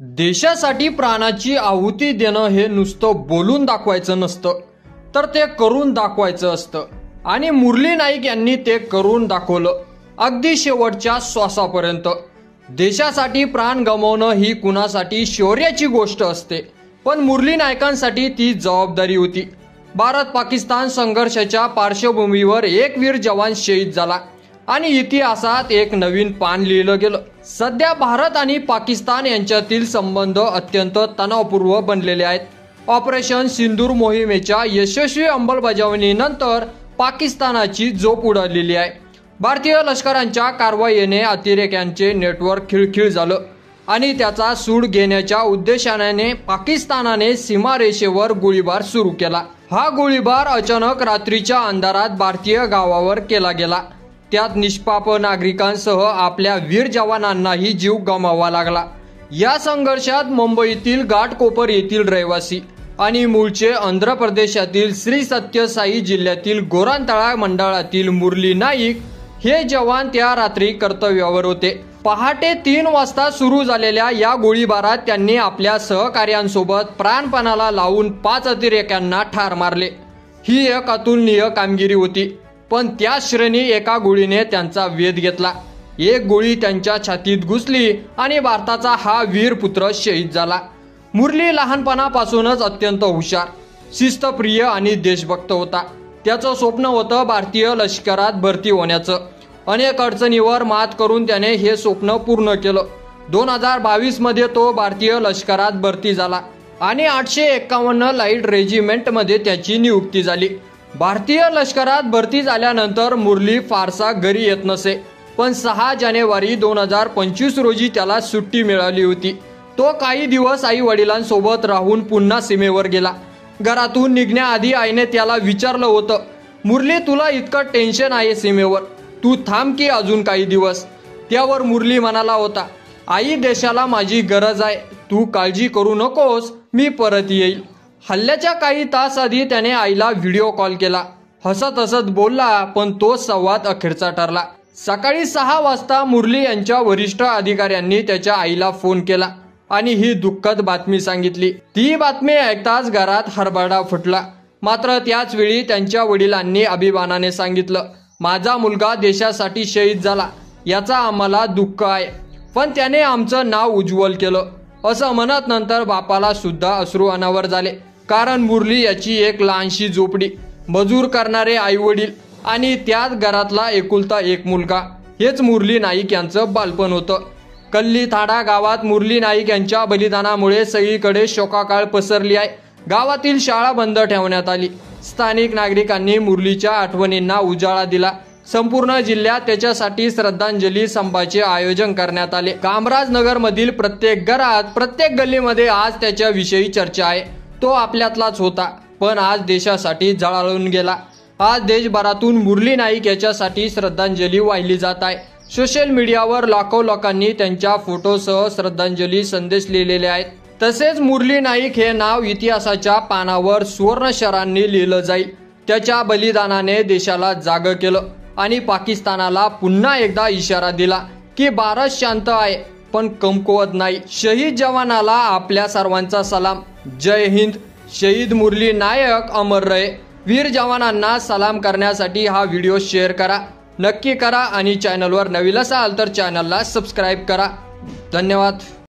देशासाठी प्राणाची आहुती देणं हे नुसतं बोलून दाखवायचं नसतं, तर ते करून दाखवायचं असतं. आणि मुरली नाईक यांनी ते करून दाखवलं, अगदी शेवटच्या श्वासापर्यंत. देशासाठी प्राण गमावणं ही कुणासाठी शौर्याची गोष्ट असते, पण मुरली नायकांसाठी ती जबाबदारी होती. भारत पाकिस्तान संघर्षाच्या पार्श्वभूमीवर एक वीर जवान शहीद झाला आणि इतिहासात एक नवीन पान लिहिलं गेलं. सध्या भारत आणि पाकिस्तान यांच्यातील संबंध अत्यंत तणावपूर्ण बनलेले आहेत. ऑपरेशन सिंदूर मोहिमेच्या यशस्वी अंमलबजावणीनंतर पाकिस्तानाची झोप उडालेली आहे. भारतीय लष्करांच्या कारवाईने अतिरेक्यांचे नेटवर्क खिळखिळ झालं आणि त्याचा सूड घेण्याच्या उद्देशाने पाकिस्तानाने सीमारेषेवर गोळीबार सुरू केला. हा गोळीबार अचानक रात्रीच्या अंधारात भारतीय गावावर केला गेला. त्यात निष्पाप नागरिकांसह आपल्या वीर जवानांनाही जीव गमावा लागला. या संघर्षात मुंबईतील घाटकोपर येथील रहिवासी आणि मूळचे आंध्र प्रदेशातील श्री सत्य साई जिल्ह्यातील गोरांतळा मंडळातील मुरली नाईक हे जवान त्या रात्री कर्तव्यावर होते. पहाटे 3 वाजता सुरू झालेल्या या गोळीबारात त्यांनी आपल्या सहकार्यांसोबत प्राणपणाला लावून 5 अतिरेक्यांना ठार मारले. ही एक अतुलनीय कामगिरी होती, पण त्या श्रेणी एका गोळीने त्यांचा वेध घेतला. एक गोळी त्यांच्या छातीत घुसली आणि भारताचा हा वीर पुत्र शहीद झाला. मुरली लहानपणापासूनच अत्यंत हुशार, शिस्तप्रिय आणि देशभक्त होता. त्याचं स्वप्न होतं भारतीय लष्करात भरती होण्याचं. अनेक अडचणीवर मात करून त्याने हे स्वप्न पूर्ण केलं. 2022 मध्ये तो भारतीय लष्करात भरती झाला आणि 851 लाईट रेजिमेंटमध्ये त्याची नियुक्ती झाली. भारतीय लष्करात भरती झाल्यानंतर मुरली फारसा घरी येत नसे, पण 6 जानेवारी 2025 रोजी त्याला सुट्टी मिळाली होती. तो काही दिवस आई वडिलांसोबत राहून पुन्हा सीमेवर गेला. घरातून निघण्याआधी आईने त्याला विचारलं होतं, मुरली तुला इतकं टेन्शन आहे सीमेवर, तू थांब की अजून काही दिवस. त्यावर मुरली म्हणाला होता, आई देशाला माझी गरज आहे, तू काळजी करू नकोस, मी परत येईल. हल्ल्याच्या काही तास आधी त्याने आईला व्हिडिओ कॉल केला. हसत हसत बोलला, पण तो संवाद अखेरचा ठरला. सकाळी 6 वाजता मुरली यांच्या वरिष्ठ अधिकाऱ्यांनी त्याच्या आईला फोन केला आणि ही दुःखद बातमी सांगितली. ती बातमी ऐकताच घरात हरभरा फुटला. मात्र त्याच वेळी त्यांच्या वडिलांनी अभिमानाने सांगितलं, माझा मुलगा देशासाठी शहीद झाला, याचा आम्हाला दुःख आहे, पण त्याने आमचं नाव उज्ज्वल केलं. असं म्हणत नंतर बापाला सुद्धा अश्रू अनावर झाले. कारण मुरली याची एक लहानशी झोपडी, मजूर करणारे आई वडील आणि त्यात घरातला एकुलता एक मुलगा, हेच मुरली नाईक यांचं बालपण होतं. कल्लीथाडा गावात मुरली नाईक यांच्या बलिदानामुळे सगळीकडे शोकाकाळ पसरली आहे. गावातील शाळा बंद ठेवण्यात आली. स्थानिक नागरिकांनी मुरलीच्या आठवणींना उजाळा दिला. संपूर्ण जिल्ह्यात त्याच्यासाठी श्रद्धांजली संभाचे आयोजन करण्यात आले. कामराजनगर मधील प्रत्येक घरात, प्रत्येक गल्लीमध्ये आज त्याच्याविषयी चर्चा आहे. तो आपल्यातलाच होता, पण आज देशासाठी जळाळून गेला. आज देशभरातून मुरली नाईक याच्यासाठी श्रद्धांजली वाहिली जात आहे. सोशल मीडियावर लाखो लोकांनी त्यांच्या फोटोसह श्रद्धांजली संदेश लिहिलेले आहेत. तसेच मुरली नाईक हे नाव इतिहासाच्या पानावर सुवर्णाक्षरांनी लिहिलं जाईल. त्याच्या बलिदानाने देशाला जागं केलं आणि पाकिस्तानाला पुन्हा एकदा इशारा दिला की भारत शांत आहे, पण कमकुवत नाही. शहीद जवानाला आपल्या सर्वांचा सलाम. जय हिंद. शहीद मुरली नायक अमर रहे. वीर जवानांना सलाम करण्यासाठी हा व्हिडिओ शेअर करा, नक्की करा आणि चॅनलवर नवीन असाल तर चॅनलला सबस्क्राईब करा. धन्यवाद.